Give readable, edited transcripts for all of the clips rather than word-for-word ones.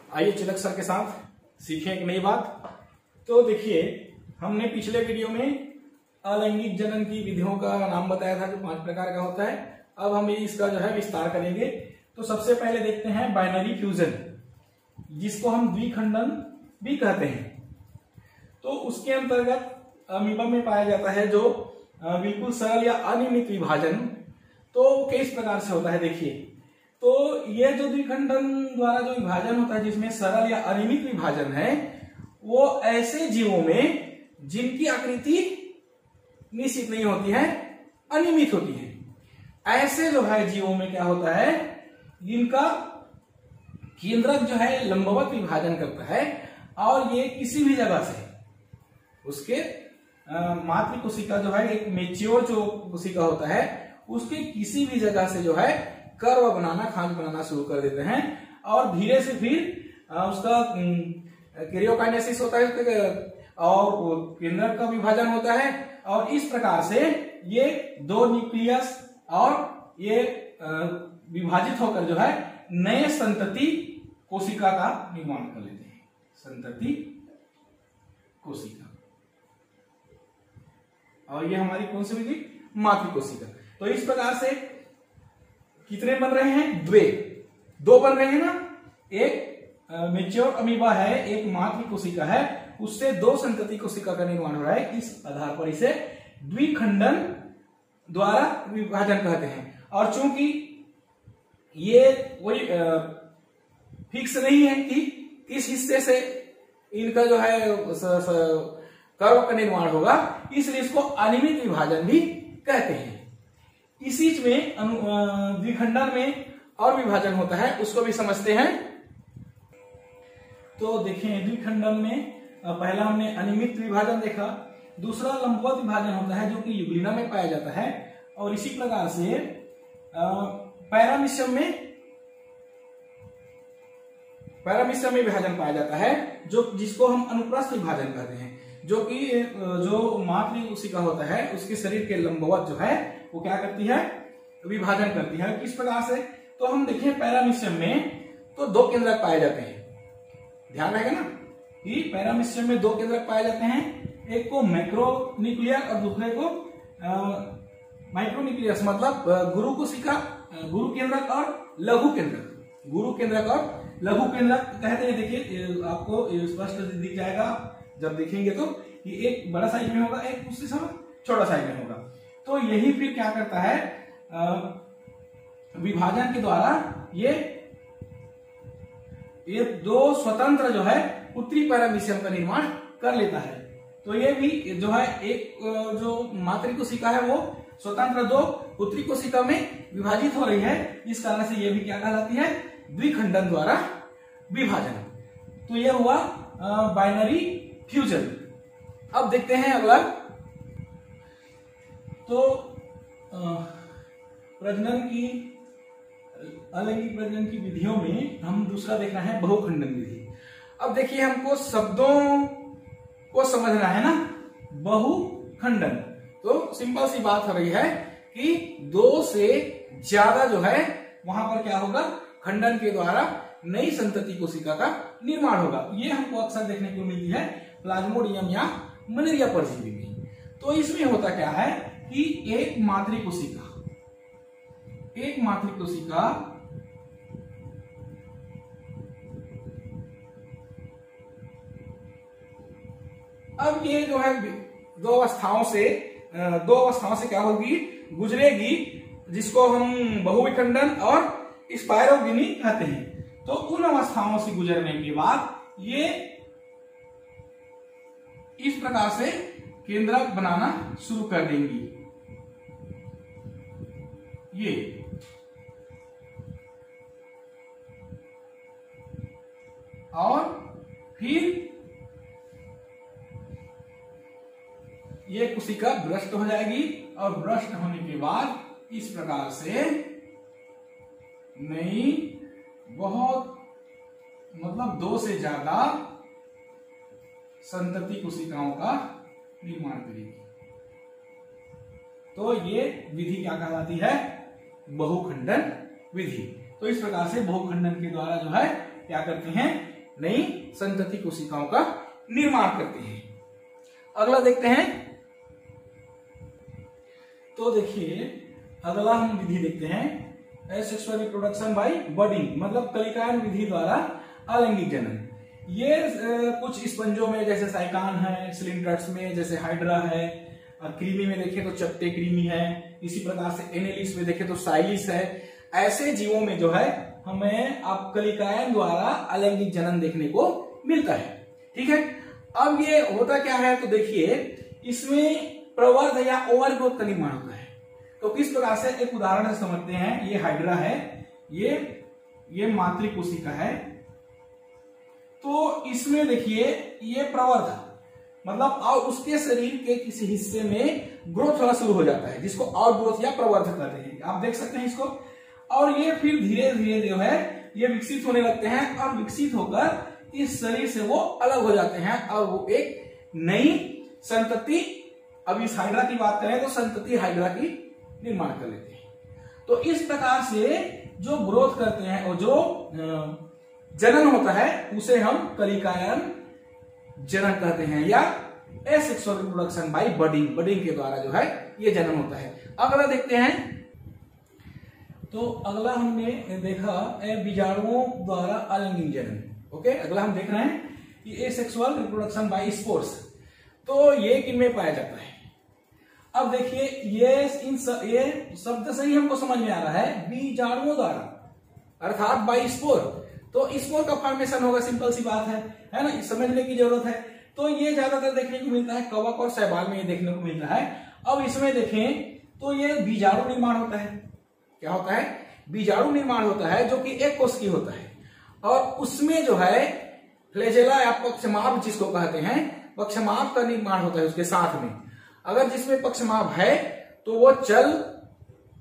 आइए चिलक सर के साथ सीखें एक नई बात। तो देखिए, हमने पिछले वीडियो में अलैंगिक जनन की विधियों का नाम बताया था जो 5 प्रकार का होता है। अब हम इसका जो है विस्तार करेंगे। तो सबसे पहले देखते हैं बाइनरी फ्यूजन, जिसको हम द्विखंडन भी कहते हैं। तो उसके अंतर्गत अमीबा में पाया जाता है जो बिल्कुल सरल या अनियमित विभाजन। तो किस प्रकार से होता है देखिए, तो ये जो द्विखंडन द्वारा जो विभाजन होता है जिसमें सरल या अनियमित विभाजन है, वो ऐसे जीवों में जिनकी आकृति निश्चित नहीं होती है, अनियमित होती है। ऐसे जो है जीवों में क्या होता है, जिनका केंद्रक जो है लंबवत विभाजन करता है और ये किसी भी जगह से उसके मातृ कोशिका जो है एक मेच्योर जो कोशिका होता है उसके किसी भी जगह से जो है कर्व बनाना, खांच बनाना शुरू कर देते हैं और धीरे से फिर उसका कैरियोकाइनेसिस होता है और केंद्रक का विभाजन होता है और इस प्रकार से ये 2 न्यूक्लियस और ये विभाजित होकर जो है नए संतति कोशिका का निर्माण कर लेते हैं। संतति कोशिका, और ये हमारी कौन सी विधि, मातृ कोशिका। तो इस प्रकार से कितने बन रहे हैं, 2 बन रहे हैं ना। एक मेच्योर अमीबा है, एक मातृ कोशिका है, उससे 2 संतति कोशिका का निर्माण हो रहा है। इस आधार पर इसे द्विखंडन द्वारा विभाजन कहते हैं। और चूंकि ये कोई फिक्स नहीं है कि किस हिस्से से इनका जो है कर्व का निर्माण होगा, इसलिए इसको अनियमित विभाजन भी कहते हैं। इसी में द्विखंडन में और विभाजन होता है, उसको भी समझते हैं। तो देखें, द्विखंडन में पहला हमने अनियमित विभाजन देखा, दूसरा लंबवत विभाजन होता है जो कि यूग्लिना में पाया जाता है। और इसी प्रकार से पैरामीशियम में विभाजन पाया जाता है, जो जिसको हम अनुप्रस्थ विभाजन कहते हैं, जो कि जो मातृ कोशिका होता है उसके शरीर के लंबवत जो है वो क्या करती है, विभाजन करती है। किस प्रकार से, तो हम देखें पैरामीशियम में तो 2 केंद्रक पाए जाते हैं। ध्यान रहेगा ना कि पैरामीशियम में 2 केंद्रक पाए जाते हैं, एक को मैक्रोन्यूक्लियर और दूसरे को माइक्रोन्यूक्लियस, मतलब गुरु कोशिका, गुरु केंद्रक और लघु केंद्रक। गुरु केंद्रक और लघु केंद्रक कहते हैं। देखिए, आपको स्पष्ट दिख जाएगा जब देखेंगे तो कि एक बड़ा साइज में होगा, एक उससे समय छोटा साइज में होगा। तो यही फिर क्या करता है, विभाजन के द्वारा ये 2 स्वतंत्र जो है उत्तरी पैरामीशियम का निर्माण कर लेता है। तो ये भी जो है एक जो मातृ कोशिका है वो स्वतंत्र 2 उत्तरी कोशिका में विभाजित हो रही है। इस कारण से ये भी क्या कहलाती है, द्विखंडन द्वारा विभाजन। तो ये हुआ बाइनरी फ्यूजन। अब देखते हैं अगला। तो प्रजनन की, अलैंगिक प्रजनन की विधियों में हम दूसरा देखना है बहुखंडन विधि। अब देखिए, हमको शब्दों को समझना है ना। बहुखंडन तो सिंपल सी बात हो रही है कि 2 से ज्यादा जो है वहां पर क्या होगा, खंडन के द्वारा नई संतति कोशिका का निर्माण होगा। ये हमको अक्सर देखने को मिलती है प्लाज्मोडियम या मलेरिया परजीवी में। तो इसमें होता क्या है कि एक मातृ कोशिका अब ये जो है 2 अवस्थाओं से क्या होगी, गुजरेगी, जिसको हम बहुविखंडन और स्पाइरोगिनी कहते हैं। तो उन अवस्थाओं से गुजरने के बाद ये इस प्रकार से केंद्रक बनाना शुरू कर देंगी। ये और फिर ये कोशिका भ्रष्ट हो जाएगी और भ्रष्ट होने के बाद इस प्रकार से नई बहुत मतलब 2 से ज्यादा संतति कोशिकाओं का निर्माण करेगी। तो ये विधि क्या कहलाती है, बहुखंडन विधि। तो इस प्रकार से बहुखंडन के द्वारा जो है क्या करते हैं नई संतति कोशिकाओं का निर्माण करती है। अगला देखते हैं। तो देखिए अगला हम विधि देखते हैं एसेक्सुअल रिप्रोडक्शन बाय बडिंग, मतलब कलिकायन विधि द्वारा अलैंगिक जनन। ये कुछ स्पंजों में जैसे साइकान है, सिलिंड्रेट्स में जैसे हाइड्रा है, और क्रीमी में देखें तो चपटे क्रीमी है, इसी प्रकार से एनेलिस में देखें तो साइलिस है। ऐसे जीवों में जो है हमें आप कलिकायन द्वारा अलैंगिक जनन देखने को मिलता है। ठीक है, अब ये होता क्या है तो देखिए इसमें प्रवर्ध या ओवर ग्रोथ का निर्माण होता है। तो किस प्रकार से, एक उदाहरण से समझते हैं। ये हाइड्रा है, ये मातृ कोशिका है। तो इसमें देखिए ये प्रवर्ध मतलब और उसके शरीर के किसी हिस्से में ग्रोथ होना शुरू हो जाता है, जिसको आउटग्रोथ या प्रवर्धक कहते हैं। आप देख सकते हैं इसको। और ये फिर धीरे धीरे जो है ये विकसित होने लगते हैं और विकसित होकर इस शरीर से वो अलग हो जाते हैं और वो एक नई संतति, अब इस हाइड्रा की बात करें तो संतति हाइड्रा की निर्माण कर लेते हैं। तो इस प्रकार से जो ग्रोथ करते हैं और जो जनन होता है उसे हम कलिकायन जनन कहते हैं, या asexual reproduction by budding, budding के द्वारा जो है ये जनन होता है। अगला देखते हैं। तो अगला हमने देखा बीजाणुओं द्वारा अलैंगिक जनन। ओके, अगला हम देख रहे हैं कि एसेक्सुअल रिप्रोडक्शन बाय स्पोर्स। तो ये किनमें पाया जाता है? अब देखिए ये शब्द से ही हमको समझ में आ रहा है बीजाणुओं द्वारा, अर्थात बाय स्पोर। तो स्पोर का फॉर्मेशन होगा, सिंपल सी बात है ना, समझने की जरूरत है। तो ये ज्यादातर देखने को मिलता है कवक और शैवाल में, ये देखने को मिलता है। अब इसमें देखें तो ये बीजाणु निर्माण होता है। क्या होता है? बीजाणु निर्माण होता है, जो कि एक कोश की होता है। और उसमें जो है फ्लैजेला या पक्षमाभ जिसको कहते हैं, पक्षमाभ का निर्माण होता है उसके साथ में। अगर जिसमें पक्षमाभ है तो वो चल,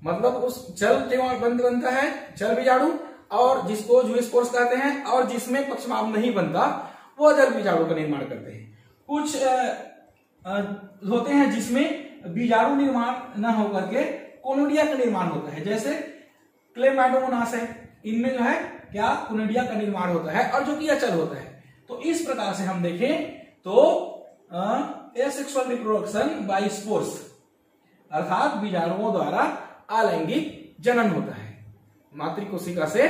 मतलब उस चल बनता है, चल बीजाणु, और जिसको जूस्पोर्स कहते हैं। और जिसमें पक्षमाभ नहीं बनता वो जल बीजाणु का निर्माण करते हैं। कुछ होते हैं जिसमें बीजाणु निर्माण न होकर के कोनोडिया का निर्माण होता है, जैसे क्लेमाइडोमोनास है, इनमें जो है क्या कोनोडिया का निर्माण होता है और जो कि अचल होता है। तो इस प्रकार से हम देखें तो एसेक्सुअल रिप्रोडक्शन बाय स्पोर्स अर्थात बीजाणुओं द्वारा अलैंगिक जनन होता है। मातृ कोशिका से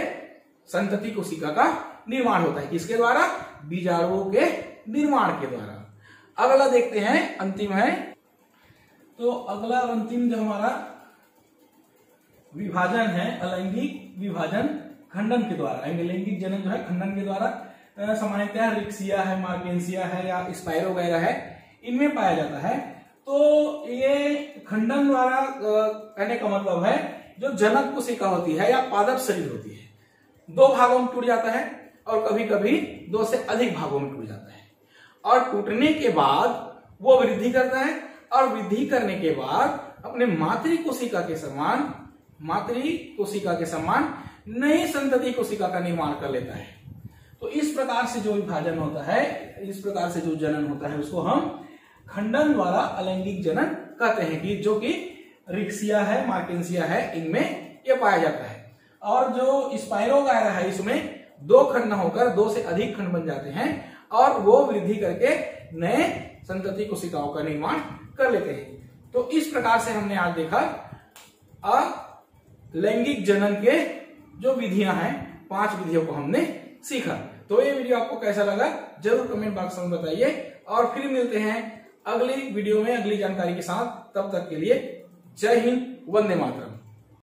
संतति कोशिका का निर्माण होता है, किसके द्वारा? बीजाणुओं के निर्माण के द्वारा। अगला देखते हैं, अंतिम है। तो अगला अंतिम जो हमारा विभाजन है अलैंगिक विभाजन खंडन के द्वारा। अलैंगिक जनन जो है खंडन के द्वारा सामान्यतः रिक्सिया है, मार्केंसिया है या स्पाइरो वगैरह है, इनमें पाया जाता है। तो ये खंडन द्वारा कहने का मतलब है जो जनक कोशिका होती है या पादप शरीर होती है, दो भागों में टूट जाता है और कभी कभी दो से अधिक भागों में टूट जाता है। और टूटने के बाद वो वृद्धि करता है और वृद्धि करने के बाद अपने मातृ कोशिका के समान नई संतति कोशिका का निर्माण कर लेता है। तो इस प्रकार से जो विभाजन होता है, इस प्रकार से जो जनन होता है, उसको हम खंडन द्वारा अलैंगिक जनन कहते हैं, कि जो कि रिक्सिया है, मार्केंसिया है, इनमें ये पाया जाता है। और जो स्पाइरो वगैरह है, इसमें दो खंड न होकर दो से अधिक खंड बन जाते हैं और वो वृद्धि करके नए संतति कोशिकाओं का निर्माण कर लेते हैं। तो इस प्रकार से हमने आज देखा अलैंगिक जनन के जो विधियां हैं, 5 विधियों को हमने सीखा। तो ये वीडियो आपको कैसा लगा जरूर कमेंट बॉक्स में बताइए, और फिर मिलते हैं अगली वीडियो में अगली जानकारी के साथ। तब तक के लिए जय हिंद, वंदे मातरम।